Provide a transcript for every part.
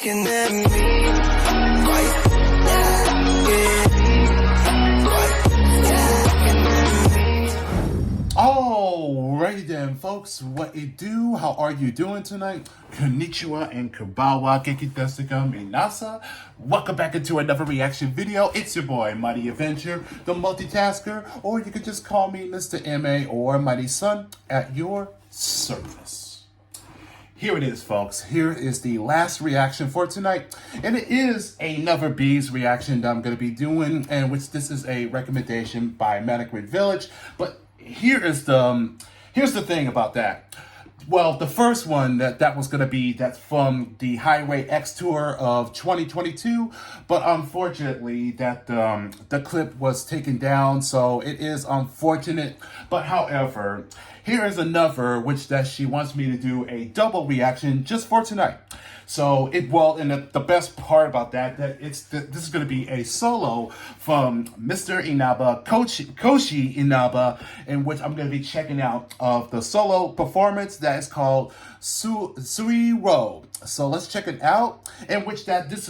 looking at me. Alrighty then, folks, what it do? How are you doing tonight? Konnichiwa and Kabawa, Genki desu ka minasa. Welcome back into another reaction video. It's your boy, Mighty Avenger, the multitasker, or you could just call me Mr. M.A. or Mighty Son at your service. Here it is, folks. Here is the last reaction for tonight. And it is another Bees reaction that I'm going to be doing, and which this is a recommendation by Mannequin Village. But here's the thing about that. Well, the first one that was going to be that's from the Highway X tour of 2022, but unfortunately that the clip was taken down, so it is unfortunate. But however, here is another which that she wants me to do a double reaction just for tonight. So and the best part about that this is going to be a solo from Mr. Inaba, Koshi Inaba, in which I'm going to be checking out of the solo performance that is called Suiro. So let's check it out. In which this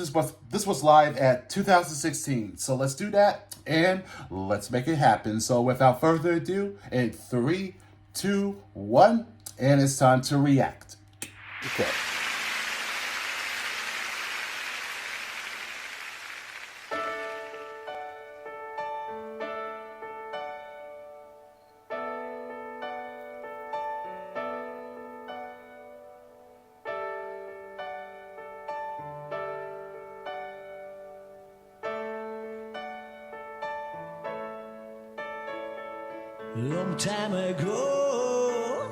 was live at 2016. So let's do that and let's make it happen. So without further ado, in 3, 2, 1, and it's time to react. Okay. Long time ago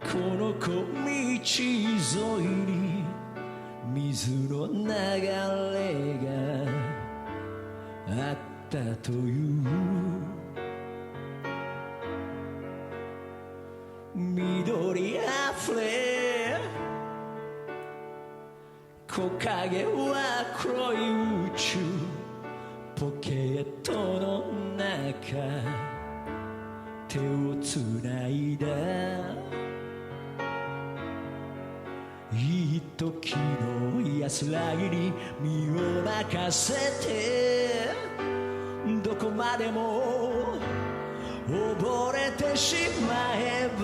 この小道沿いに水の流れがあったという緑あふれ木陰は黒い宇宙ポケットの中手をつないだいい時の安らぎに身を任せてどこまでも溺れてしまえば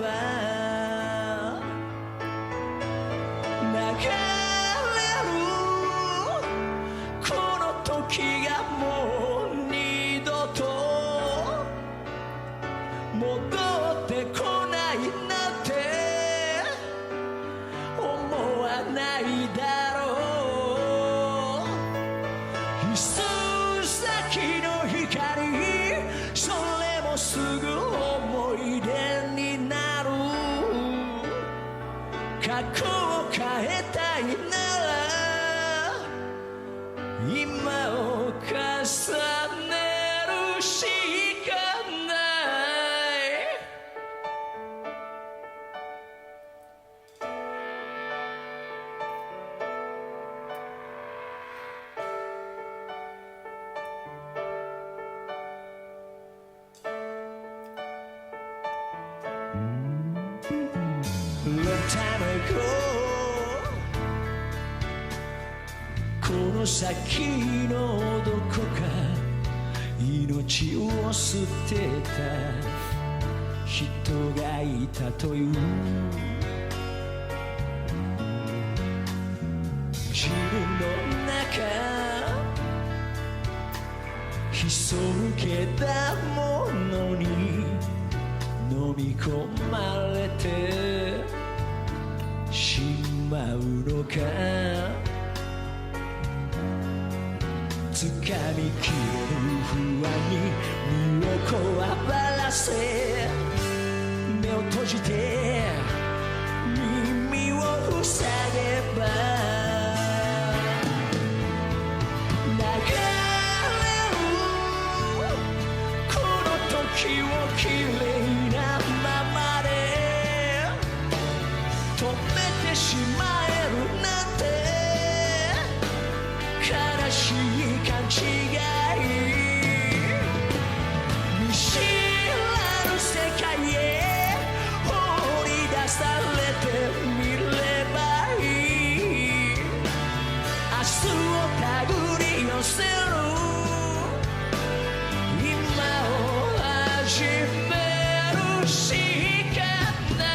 流れるこの時がもう二度と戻ってこないなんて思わないだろう一寸先の光それもすぐ思い出になる過去を変えたいなら今を重ねるしかない Long time ago この先のどこか命を捨てた人がいたという自分の中潜けたものに飲み込まれてしまうのか掴みきれぬ不安に身をこわばらせ目を閉じて耳を塞げば流れるこの時をきれいなままで止めてしまえるなんて悲しい勘違い見知らぬ世界へ放り出されてみればいいせる今を始めるしかない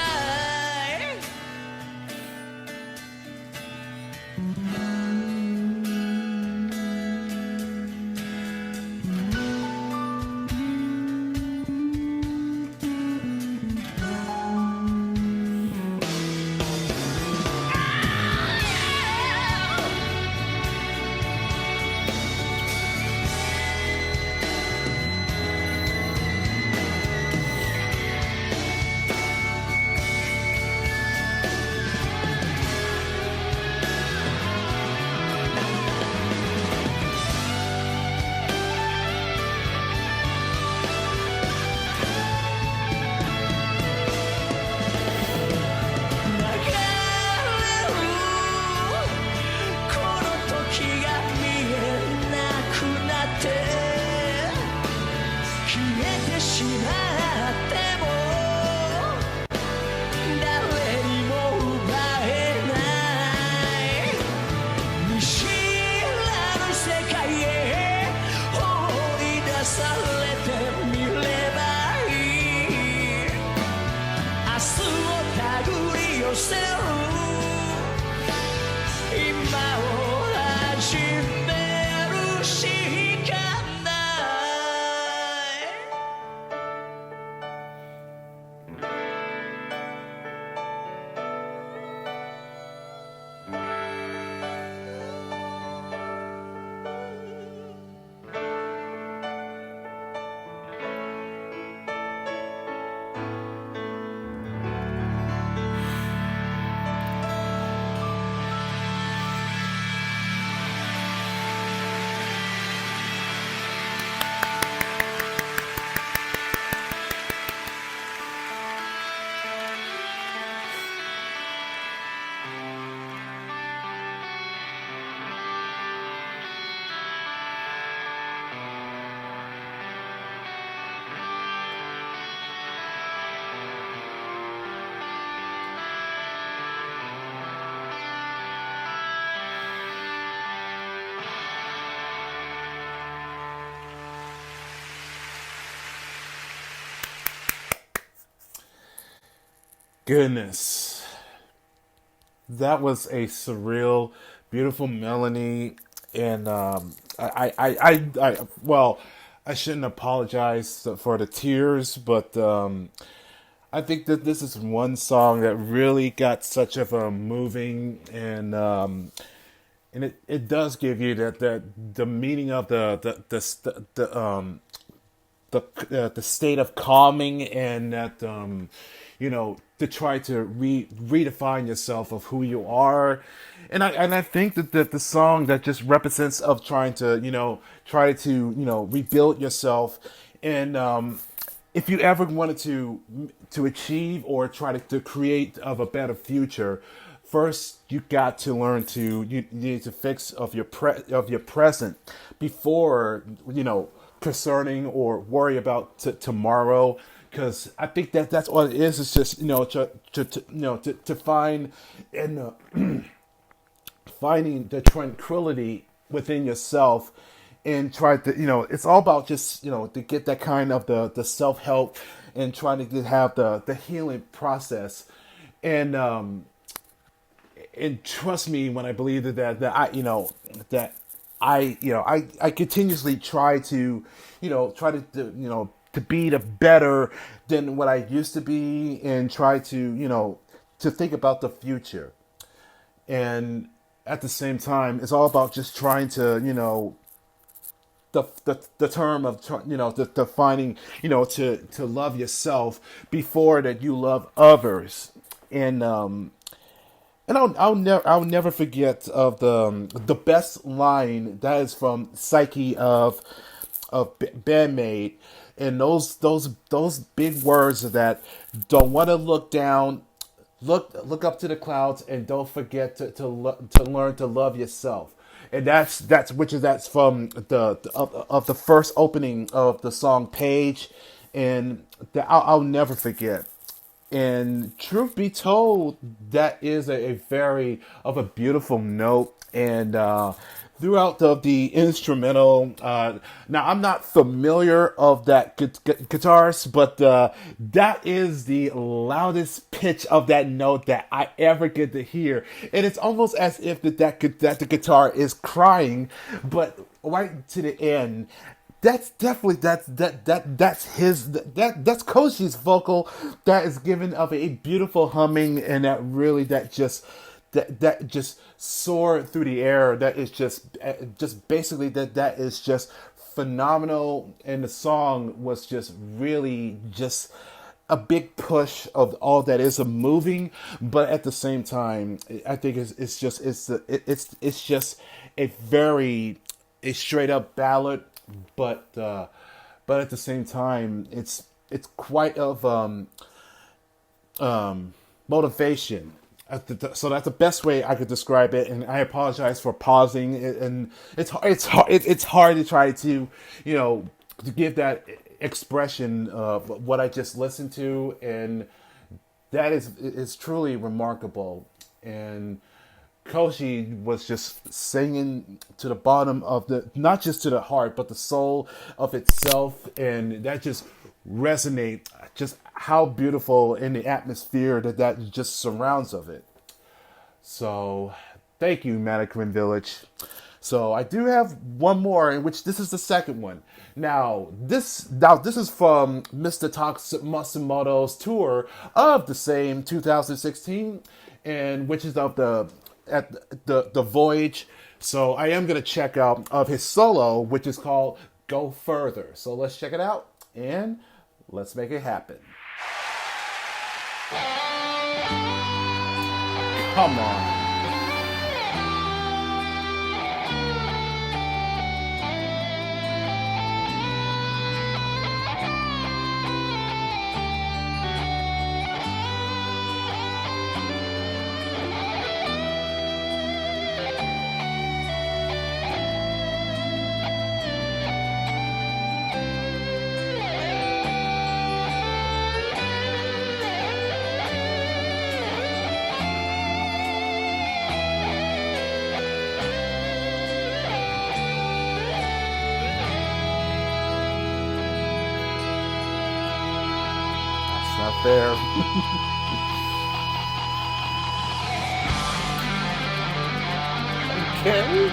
しまっても誰にも奪えない見知らぬ世界へ放り出されてみればいい明日を手繰り寄せる今を始めるしかない Goodness. That was a surreal, beautiful melody. And well, I shouldn't apologize for the tears, but I think that this is one song that really got such of a moving and it does give you that the meaning of the state of calming and that to try to redefine yourself of who you are, and I think that the song that just represents of trying to rebuild yourself, and if you ever wanted to achieve or try to create of a better future, first you got to learn to you need to fix of your present before concerning or worry about tomorrow, because I think that's all it is. It's just to find and finding the tranquility within yourself and try to it's all about just to get that kind of the self help and trying to have the healing process and trust me when I believe that I continuously try to to be the better than what I used to be and try to think about the future. And at the same time, it's all about just trying to the term of the finding to love yourself before that you love others. And I'll never forget of the best line that is from Psyche of Bandmate, and those big words of that don't want to look down, look up to the clouds, and don't forget to learn to love yourself. And that's from the first opening of the song Page, and I'll never forget. And truth be told, that is a very of a beautiful note, and throughout the instrumental. Now I'm not familiar of that guitarist, but that is the loudest pitch of that note that I ever get to hear, and it's almost as if that the guitar is crying, but right to the end. That's definitely that's Koshi's vocal that is given of a beautiful humming, and that just soar through the air. That is just basically that is just phenomenal, and the song was just really just a big push of all that is a moving, but at the same time, I think it's just a very a straight up ballad, but at the same time, it's quite of motivation. So that's the best way I could describe it. And I apologize for pausing. And it's hard to try to to give that expression of what I just listened to, and that is truly remarkable. And Koshi was just singing to the bottom of not just to the heart, but the soul of itself, and that just resonate. Just how beautiful in the atmosphere that just surrounds of it. So, thank you, Mannequin Village. So I do have one more, in which this is the second one. Now this is from Mr. Matsumoto's tour of the same 2016, and which is of the Voyage. So I am gonna check out of his solo, which is called Go Further. So let's check it out and let's make it happen. Come on. Not there. Okay.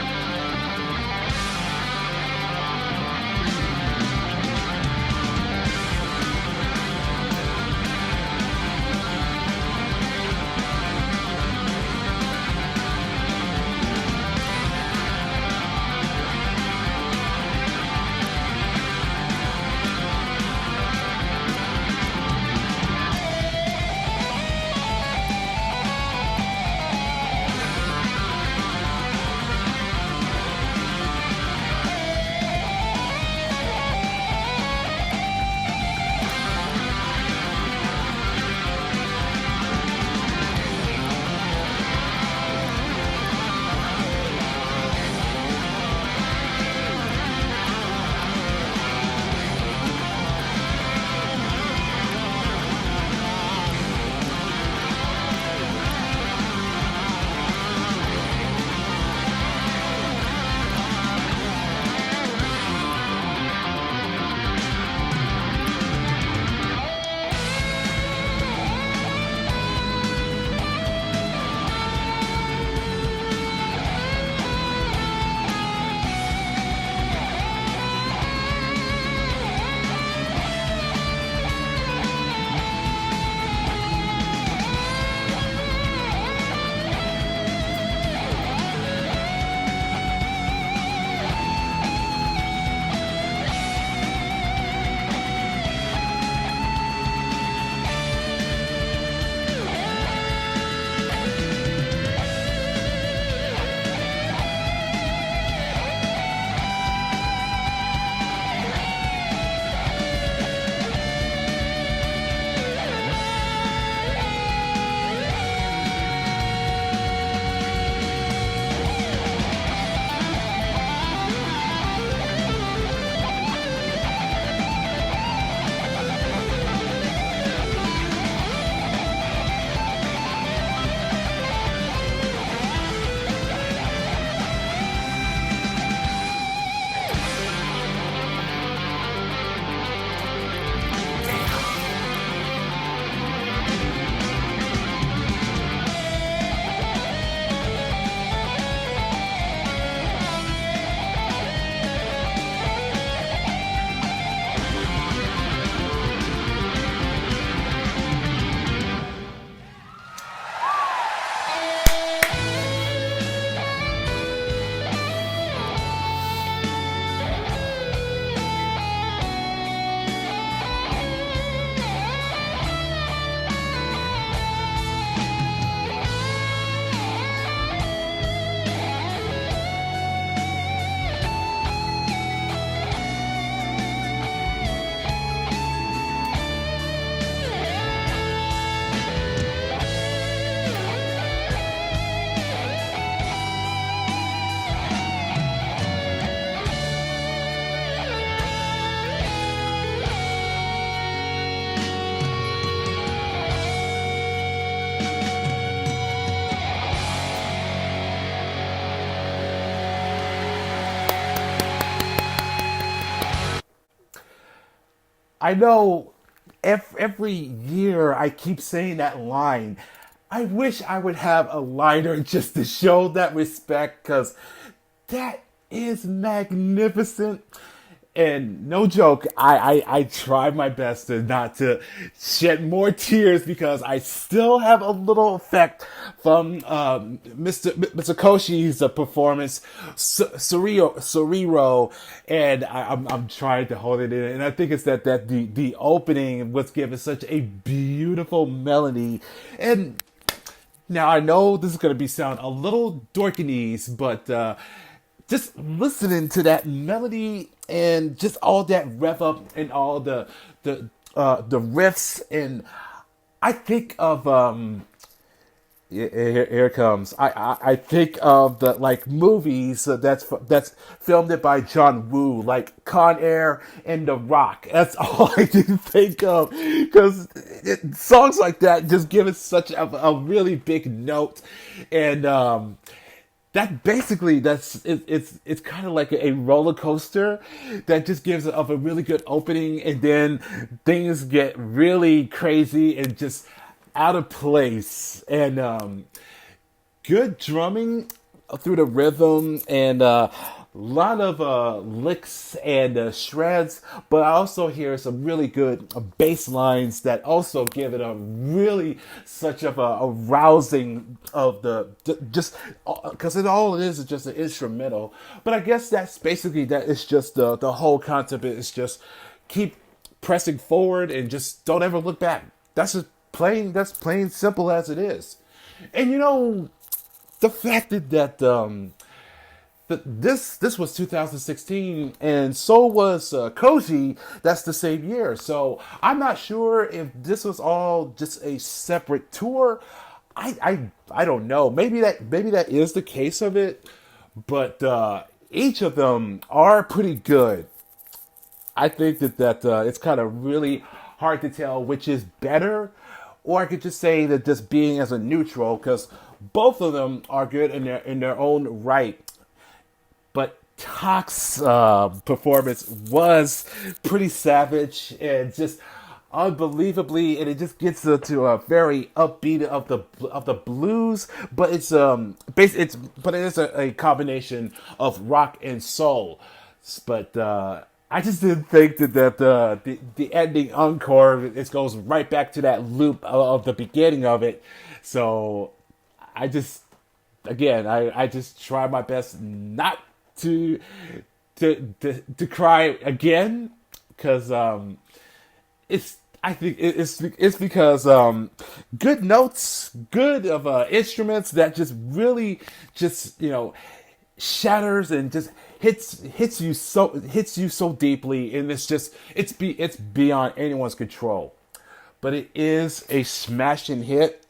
I know every year I keep saying that line. I wish I would have a liner just to show that respect, because that is magnificent. And no joke, I try my best to not to shed more tears, because I still have a little effect from Mr. Koshi's performance, Suiro, and I'm trying to hold it in. And I think it's that the opening was given such a beautiful melody. And now I know this is gonna sound a little dorkinese, but just listening to that melody and just all that rev up and all the riffs, and I think of here it comes. I think of the like movies that's filmed by John Woo, like Con Air and The Rock. That's all I can think of, because songs like that just give it such a really big note. And that basically it's kind of like a roller coaster that just gives of a really good opening, and then things get really crazy and just out of place. And good drumming through the rhythm, and a lot of licks and shreds, but I also hear some really good bass lines that also give it a really such of a rousing of just because all it is just an instrumental. But I guess that's basically that. It's just the whole concept is just keep pressing forward and just don't ever look back. That's plain simple as it is. And you know, the fact that this was 2016, and so was Koshi. That's the same year. So I'm not sure if this was all just a separate tour. I don't know. Maybe that is the case of it. But each of them are pretty good. I think that it's kind of really hard to tell which is better, or I could just say that just being as a neutral, because both of them are good in their own right. But Tak's performance was pretty savage and just unbelievably, and it just gets to a very upbeat of the blues, but it is a combination of rock and soul. But I just didn't think that the ending encore, it goes right back to that loop of the beginning of it. So I just try my best not to cry again, because it's because good notes, good of instruments that just really just shatters and just hits you so deeply, and it's beyond anyone's control. But it is a smashing hit.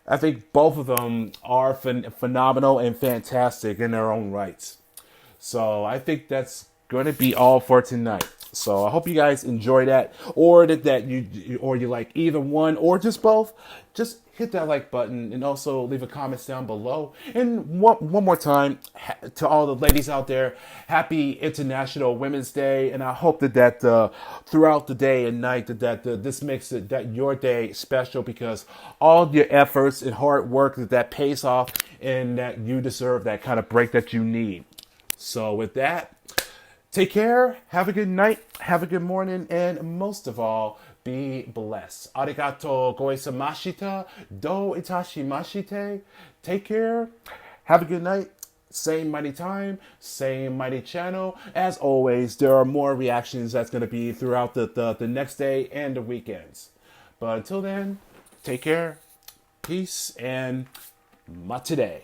I think both of them are phenomenal and fantastic in their own rights. So I think that's going to be all for tonight. So I hope you guys enjoy that, or that you like either one or just both. Just hit that like button and also leave a comment down below. And one more time to all the ladies out there, happy International Women's Day. And I hope that throughout the day and night that this makes your day special, because all your efforts and hard work that pays off, and that you deserve that kind of break that you need. So with that, take care, have a good night, have a good morning, and most of all, be blessed. Arigato goisamashita, do itashimashite. Take care, have a good night. Same mighty time, same mighty channel. As always, there are more reactions that's going to be throughout the next day and the weekends. But until then, take care, peace, and matide.